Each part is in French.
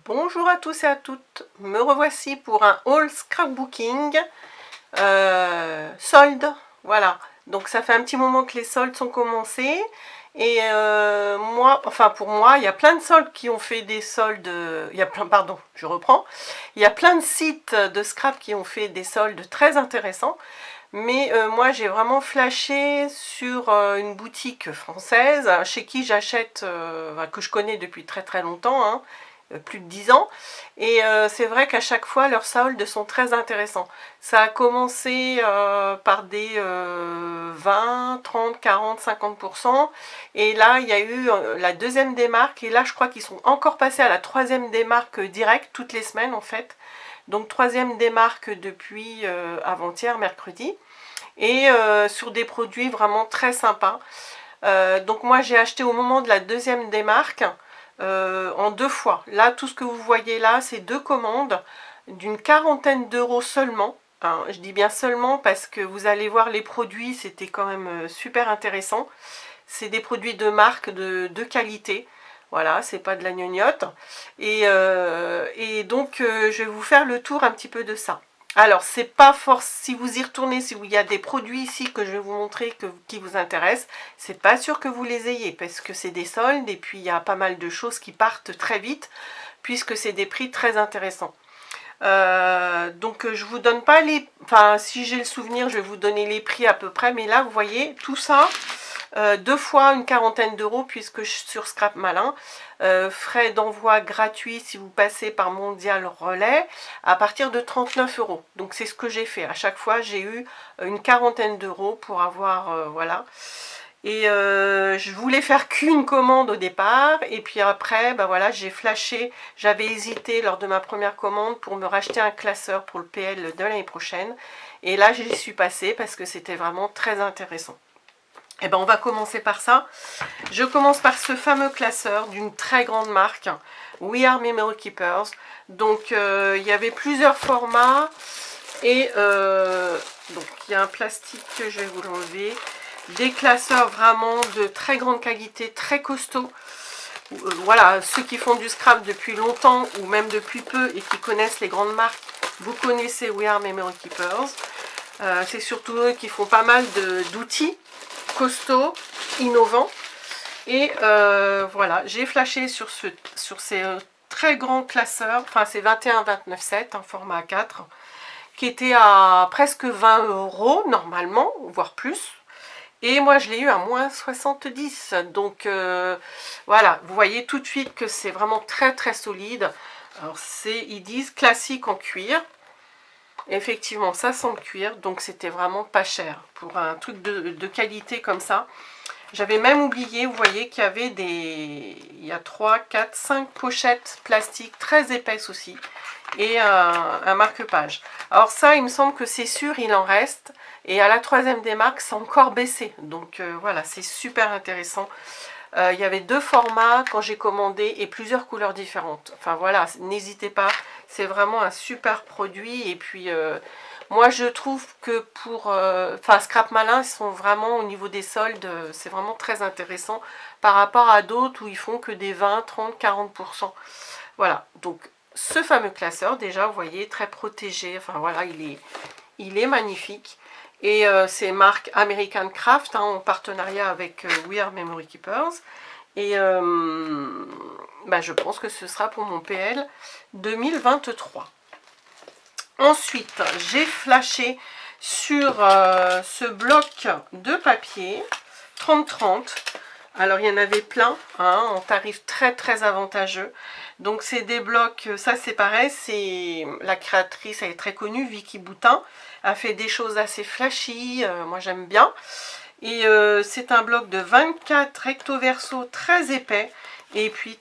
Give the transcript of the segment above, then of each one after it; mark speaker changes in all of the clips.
Speaker 1: Bonjour à tous et à toutes, me revoici pour un haul scrapbooking soldes, voilà. Donc ça fait un petit moment que les soldes sont commencés et pour moi, il y a plein de soldes qui ont fait des soldes, pardon, je reprends, il y a plein de sites de scrap qui ont fait des soldes très intéressants. Mais moi, j'ai vraiment flashé sur une boutique française chez qui j'achète, que je connais depuis très très longtemps, hein, plus de 10 ans. Et c'est vrai qu'à chaque fois, leurs soldes sont très intéressants. Ça a commencé par des 20, 30, 40, 50%. Et là, il y a eu la deuxième démarque. Et là, je crois qu'ils sont encore passés à la troisième démarque directe, toutes les semaines en fait. Donc troisième démarque depuis avant-hier, mercredi. Et sur des produits vraiment très sympas. Donc moi j'ai acheté au moment de la deuxième démarque en 2 fois. Là tout ce que vous voyez là c'est 2 commandes d'une quarantaine d'euros seulement. Hein, je dis bien seulement parce que vous allez voir les produits, c'était quand même super intéressant. C'est des produits de marque, de qualité. Voilà, c'est pas de la gnognotte. Et donc, je vais vous faire le tour un petit peu de ça. Alors, c'est pas force, si vous y retournez, si il y a des produits ici que je vais vous montrer qui vous intéressent, c'est pas sûr que vous les ayez parce que c'est des soldes et puis il y a pas mal de choses qui partent très vite puisque c'est des prix très intéressants. Donc je vous donne pas les... Enfin, si j'ai le souvenir, je vais vous donner les prix à peu près. Mais là, vous voyez, tout ça, 2 fois une quarantaine d'euros puisque je suis sur Scrap Malin. Frais d'envoi gratuits si vous passez par Mondial Relais à partir de 39 euros. Donc c'est ce que j'ai fait. À chaque fois, j'ai eu une quarantaine d'euros pour avoir... voilà. Et je voulais faire qu'une commande au départ. Et puis après, bah voilà, j'ai flashé. J'avais hésité lors de ma première commande pour me racheter un classeur pour le PL de l'année prochaine. Et là, j'y suis passée parce que c'était vraiment très intéressant. Et ben on va commencer par ça. Je commence par ce fameux classeur d'une très grande marque, We Are Memory Keepers. Donc il y avait plusieurs formats et donc il y a un plastique que je vais vous l'enlever. Des classeurs vraiment de très grande qualité, très costauds. Voilà, ceux qui font du scrap depuis longtemps ou même depuis peu et qui connaissent les grandes marques, vous connaissez We Are Memory Keepers. C'est surtout eux qui font pas mal d'outils costauds, innovants. Et voilà, j'ai flashé sur ces très grands classeurs, enfin c'est 21-29-7, un format A4, qui était à presque 20 euros normalement, voire plus. Et moi je l'ai eu à moins 70. Donc voilà, vous voyez tout de suite que c'est vraiment très très solide. Alors ils disent classique en cuir. Effectivement, ça sent le cuir, donc c'était vraiment pas cher pour un truc de qualité comme ça. J'avais même oublié, vous voyez, qu'il y avait il y a 3, 4, 5 pochettes plastiques très épaisses aussi. Et un marque-page. Alors ça, il me semble que c'est sûr, il en reste. Et à la troisième démarque, c'est encore baissé. Donc voilà, c'est super intéressant. Il y avait 2 formats quand j'ai commandé et plusieurs couleurs différentes. Enfin voilà, n'hésitez pas, c'est vraiment un super produit. Et puis moi je trouve que pour Scrap Malin, ils sont vraiment au niveau des soldes, c'est vraiment très intéressant par rapport à d'autres où ils font que des 20, 30, 40%. Voilà, donc ce fameux classeur déjà, vous voyez, très protégé. Enfin voilà, il est magnifique. Et c'est marque American Craft, hein, en partenariat avec We Are Memory Keepers. Et je pense que ce sera pour mon PL 2023. Ensuite, j'ai flashé sur ce bloc de papier 30-30. Alors, il y en avait plein, hein, en tarif très très avantageux. Donc, c'est des blocs, ça c'est pareil, c'est la créatrice, elle est très connue, Vicky Boutin, a fait des choses assez flashy, moi j'aime bien. Et c'est un bloc de 24 recto verso très épais, et puis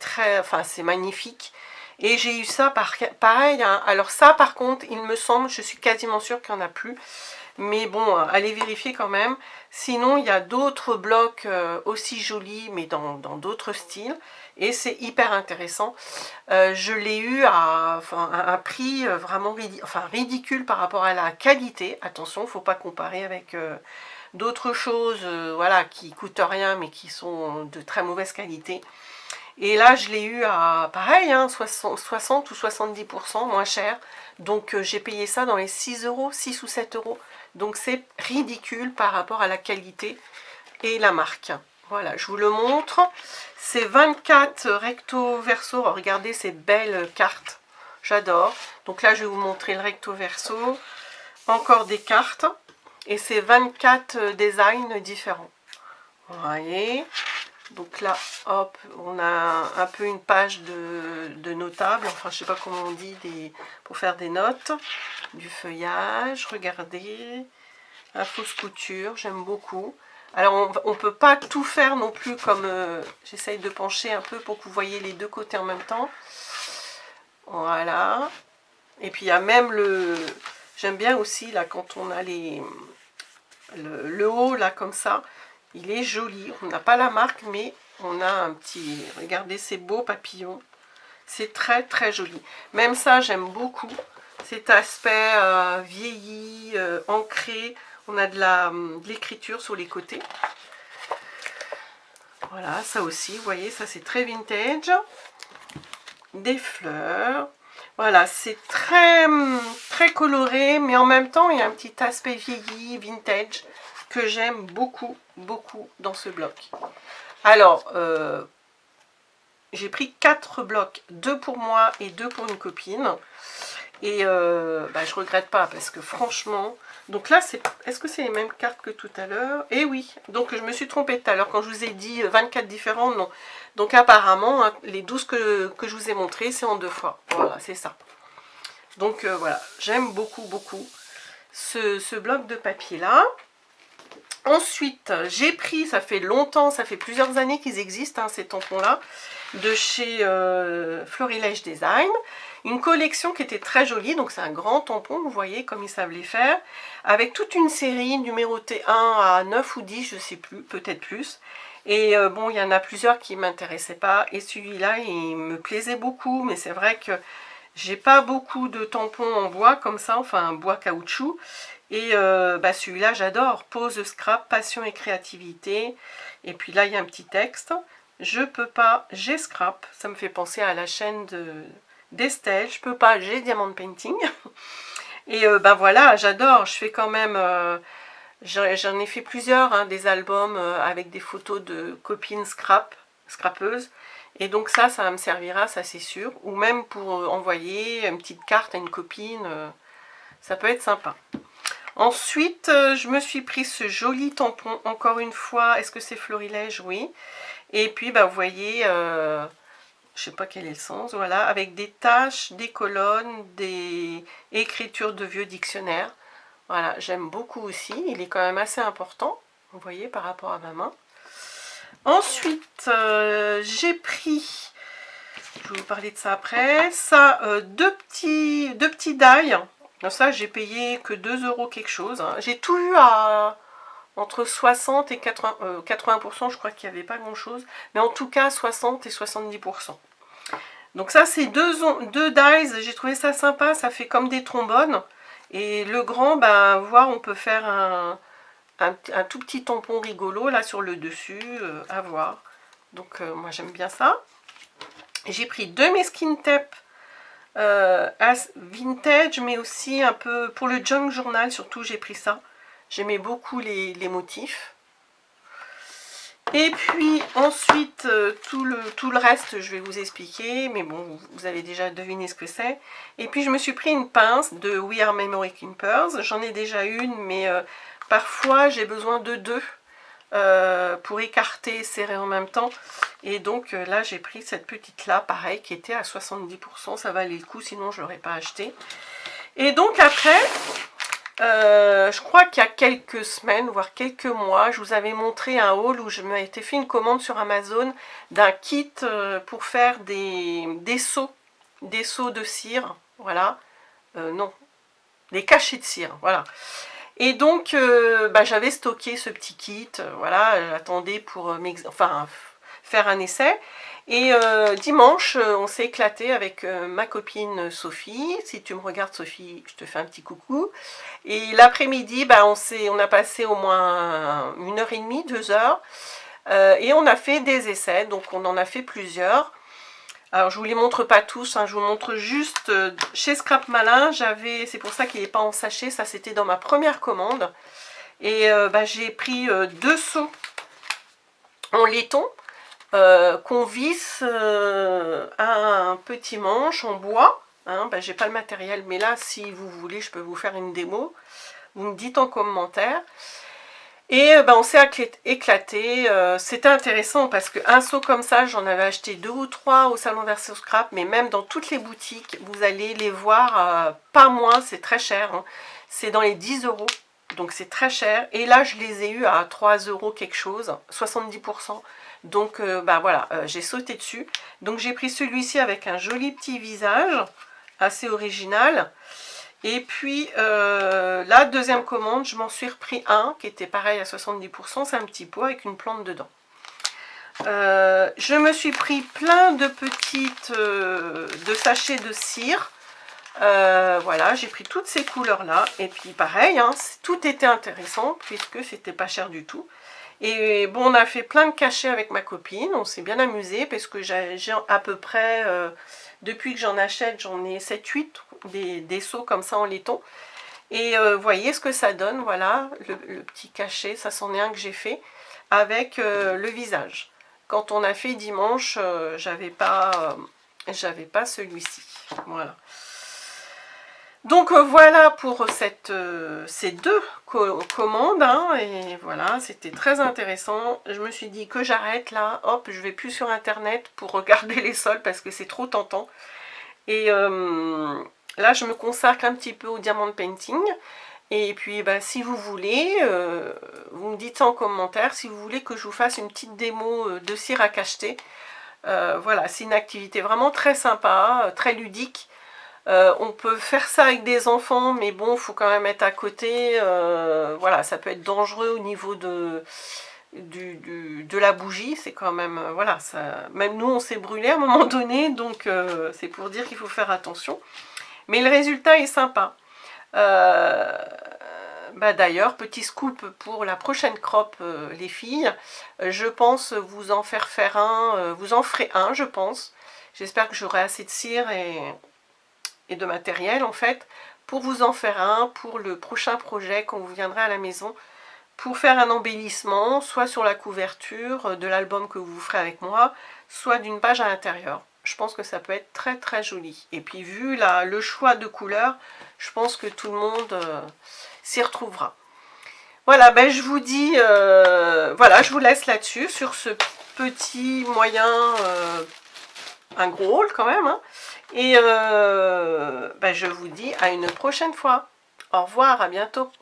Speaker 1: c'est magnifique. Et j'ai eu ça pareil, hein. Alors ça par contre, il me semble, je suis quasiment sûre qu'il n'y en a plus. Mais bon, allez vérifier quand même. Sinon, il y a d'autres blocs aussi jolis, mais dans d'autres styles. Et c'est hyper intéressant. Je l'ai eu à un prix vraiment ridicule par rapport à la qualité. Attention, il ne faut pas comparer avec d'autres choses voilà, qui coûtent rien, mais qui sont de très mauvaise qualité. Et là, je l'ai eu à, pareil, hein, 60 ou 70% moins cher. Donc, j'ai payé ça dans les 6 euros, 6 ou 7 euros. Donc, c'est ridicule par rapport à la qualité et la marque. Voilà, je vous le montre. C'est 24 recto verso. Regardez ces belles cartes. J'adore. Donc là, je vais vous montrer le recto verso. Encore des cartes. Et c'est 24 designs différents. Vous voyez. Donc là, hop, on a un peu une page de notables. Enfin, je sais pas comment on dit, pour faire des notes. Du feuillage, regardez. La fausse couture, j'aime beaucoup. Alors, on ne peut pas tout faire non plus comme... j'essaye de pencher un peu pour que vous voyez les deux côtés en même temps. Voilà. Et puis, il y a même le... J'aime bien aussi, là, quand on a le haut, là, comme ça. Il est joli. On n'a pas la marque, mais on a un petit... Regardez ces beaux papillons. C'est très, très joli. Même ça, j'aime beaucoup. Cet aspect vieilli, ancré. On a de l'écriture sur les côtés. Voilà, ça aussi, vous voyez, ça c'est très vintage. Des fleurs. Voilà, c'est très, très coloré, mais en même temps, il y a un petit aspect vieilli, vintage, que j'aime beaucoup, beaucoup dans ce bloc. Alors, j'ai pris 4 blocs, 2 pour moi et 2 pour une copine. Et je regrette pas parce que franchement... Donc là, est-ce que c'est les mêmes cartes que tout à l'heure? Eh oui, donc je me suis trompée tout à l'heure quand je vous ai dit 24 différentes, non. Donc apparemment, hein, les 12 que je vous ai montrées, c'est en 2 fois. Voilà, c'est ça. Donc voilà, j'aime beaucoup, beaucoup ce bloc de papier-là. Ensuite, j'ai pris, ça fait longtemps, ça fait plusieurs années qu'ils existent, hein, ces tampons-là, de chez Florilège Design. Une collection qui était très jolie, donc c'est un grand tampon, vous voyez comme ils savent les faire, avec toute une série numérotée 1 à 9 ou 10, je ne sais plus, peut-être plus. Et bon, il y en a plusieurs qui ne m'intéressaient pas, et celui-là, il me plaisait beaucoup, mais c'est vrai que j'ai pas beaucoup de tampons en bois comme ça, enfin un bois caoutchouc. Et celui-là, j'adore. Pose, scrap, passion et créativité. Et puis là, il y a un petit texte. Je peux pas, j'ai scrap. Ça me fait penser à la chaîne d'Estelle. Je peux pas, j'ai diamond painting. Et voilà, j'adore. Je fais quand même... j'en ai fait plusieurs, hein, des albums avec des photos de copines scrapeuses. Et donc ça me servira, ça c'est sûr. Ou même pour envoyer une petite carte à une copine. Ça peut être sympa. Ensuite, je me suis pris ce joli tampon, encore une fois, est-ce que c'est Florilège? Oui. Et puis, vous voyez, je sais pas quel est le sens, voilà, avec des taches, des colonnes, des écritures de vieux dictionnaires. Voilà, j'aime beaucoup aussi, il est quand même assez important, vous voyez, par rapport à ma main. Ensuite, j'ai pris, je vais vous parler de ça après, ça, deux petits die. Donc ça, j'ai payé que 2 euros quelque chose. Hein. J'ai tout eu à entre 60 et 80%, je crois qu'il n'y avait pas grand-chose. Mais en tout cas, 60 et 70%. Donc ça, c'est deux dies. J'ai trouvé ça sympa. Ça fait comme des trombones. Et le grand, voir, on peut faire un tout petit tampon rigolo là sur le dessus. À voir. Donc moi, j'aime bien ça. J'ai pris 2 mesquin tape. Vintage, mais aussi un peu pour le junk journal, surtout j'ai pris ça. J'aimais beaucoup les motifs. Et puis ensuite tout le reste je vais vous expliquer, mais bon, vous avez déjà deviné ce que c'est. Et puis je me suis pris une pince de We Are Memory Keepers. J'en ai déjà une, mais parfois j'ai besoin de 2 pour écarter et serrer en même temps. Et donc là j'ai pris cette petite là, pareil, qui était à 70%, ça valait le coup, sinon je l'aurais pas acheté. Et donc après, je crois qu'il y a quelques semaines, voire quelques mois, je vous avais montré un haul où je m'étais fait une commande sur Amazon d'un kit pour faire des seaux de cire, voilà, non, des cachets de cire, voilà. Et donc, j'avais stocké ce petit kit, voilà, j'attendais pour faire un essai. Et dimanche, on s'est éclaté avec ma copine Sophie. Si tu me regardes, Sophie, je te fais un petit coucou. Et l'après-midi, on a passé au moins 1h30, 2 heures Et on a fait des essais, donc on en a fait plusieurs. Alors je vous les montre pas tous, hein, je vous montre juste chez Scrap Malin, c'est pour ça qu'il n'est pas en sachet, ça c'était dans ma première commande. Et j'ai pris 2 seaux en laiton qu'on visse à un petit manche en bois. Hein, j'ai pas le matériel, mais là si vous voulez je peux vous faire une démo. Vous me dites en commentaire. Et on s'est éclaté, c'était intéressant parce qu'un seau comme ça, j'en avais acheté 2 ou 3 au salon Verso Scrap, mais même dans toutes les boutiques, vous allez les voir pas moins, c'est très cher, hein. C'est dans les 10 €, donc c'est très cher. Et là, je les ai eu à 3 € quelque chose, 70%. Donc voilà, j'ai sauté dessus. Donc j'ai pris celui-ci avec un joli petit visage, assez original. Et puis la deuxième commande, je m'en suis repris un qui était pareil à 70%, c'est un petit pot avec une plante dedans. Je me suis pris plein de petites de sachets de cire. Voilà, j'ai pris toutes ces couleurs là. Et puis pareil, hein, tout était intéressant puisque c'était pas cher du tout. Et bon, on a fait plein de cachets avec ma copine, on s'est bien amusé parce que j'ai à peu près, depuis que j'en achète, j'en ai 7-8 des seaux comme ça en laiton. Et voyez ce que ça donne, voilà, le petit cachet, ça c'en est un que j'ai fait avec le visage. Quand on a fait dimanche, j'avais pas celui-ci, voilà. Donc voilà pour ces 2 commandes, hein, et voilà, c'était très intéressant. Je me suis dit que j'arrête là, hop, je vais plus sur internet pour regarder les soldes parce que c'est trop tentant. Et là, je me consacre un petit peu au diamant painting. Et puis, si vous voulez, vous me dites ça en commentaire, si vous voulez que je vous fasse une petite démo de cire à cacheter. Voilà, c'est une activité vraiment très sympa, très ludique. On peut faire ça avec des enfants, mais bon, il faut quand même être à côté. Voilà, ça peut être dangereux au niveau de la bougie. C'est quand même, voilà, même nous, on s'est brûlé à un moment donné, donc c'est pour dire qu'il faut faire attention. Mais le résultat est sympa. D'ailleurs, petit scoop pour la prochaine crop, les filles. Je pense vous en faire un, vous en ferez un, je pense. J'espère que j'aurai assez de cire et de matériel en fait pour vous en faire un pour le prochain projet quand vous viendrez à la maison pour faire un embellissement, soit sur la couverture de l'album que vous ferez avec moi, soit d'une page à l'intérieur. Je pense que ça peut être très très joli. Et puis vu le choix de couleurs, je pense que tout le monde s'y retrouvera. Voilà, je vous dis, voilà, je vous laisse là-dessus, sur ce petit moyen, un gros haul quand même, hein. Et je vous dis à une prochaine fois. Au revoir, à bientôt.